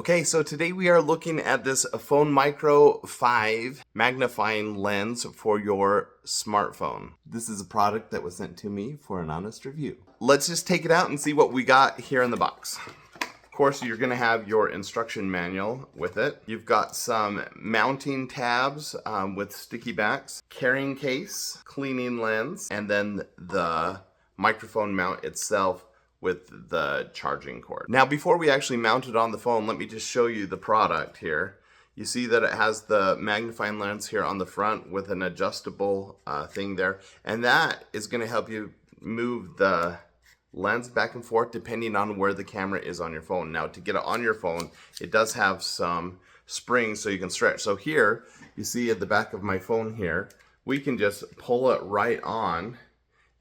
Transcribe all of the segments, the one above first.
Okay, so today we are looking at this Phone Micro 5 magnifying lens for your smartphone. This is a product that was sent to me for an honest review. Let's just take it out and see what we got here in the box. Of course, you're gonna have your instruction manual with it. You've got some mounting tabs with sticky backs, carrying case, cleaning lens, and then the microphone mount itself with the charging cord. Now, before we actually mount it on the phone, let me just show you the product here. You see that it has the magnifying lens here on the front with an adjustable thing there, and that is gonna help you move the lens back and forth depending on where the camera is on your phone. Now, to get it on your phone, it does have some springs so you can stretch. So here, you see at the back of my phone here, we can just pull it right on,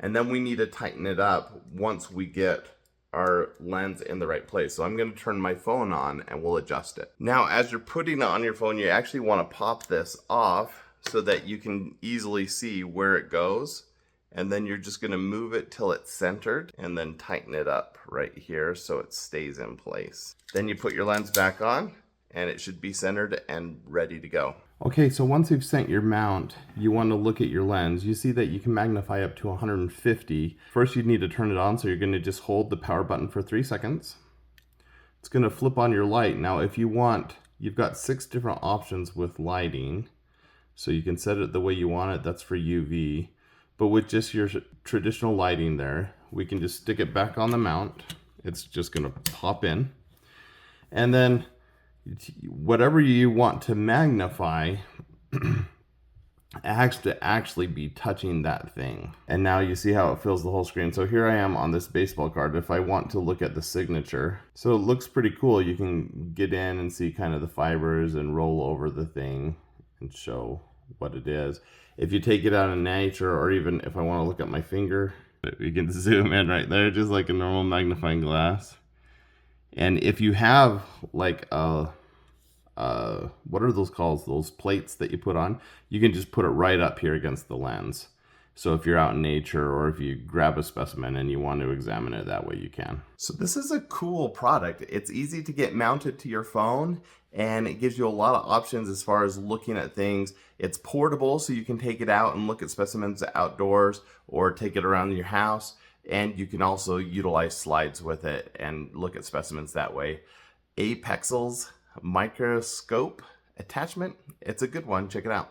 and then we need to tighten it up once we get our lens in the right place. So I'm going to turn my phone on and we'll adjust it. Now, as you're putting it on your phone, you actually want to pop this off so that you can easily see where it goes. And then you're just going to move it till it's centered and then tighten it up right here so it stays in place. Then you put your lens back on and it should be centered and ready to go. Okay, so once you've sent your mount, you want to look at your lens. You see that you can magnify up to 150. First, you need to turn it on, so you're going to just hold the power button for 3 seconds. It's going to flip on your light. Now, if you want, you've got 6 different options with lighting. So you can set it the way you want it. That's for UV. But with just your traditional lighting there, we can just stick it back on the mount. It's just going to pop in. And then whatever you want to magnify has to actually be touching that thing. And now you see how it fills the whole screen. So here I am on this baseball card. If I want to look at the signature, so it looks pretty cool. You can get in and see kind of the fibers and roll over the thing and show what it is. If you take it out in nature, or even if I want to look at my finger, you can zoom in right there, just like a normal magnifying glass. And if you have like what are those called? Those plates that you put on, you can just put it right up here against the lens. So if you're out in nature or if you grab a specimen and you want to examine it that way, you can. So this is a cool product. It's easy to get mounted to your phone and it gives you a lot of options as far as looking at things. It's portable, so you can take it out and look at specimens outdoors or take it around your house. And you can also utilize slides with it and look at specimens that way. APEXEL's Microscope attachment, it's a good one. Check it out.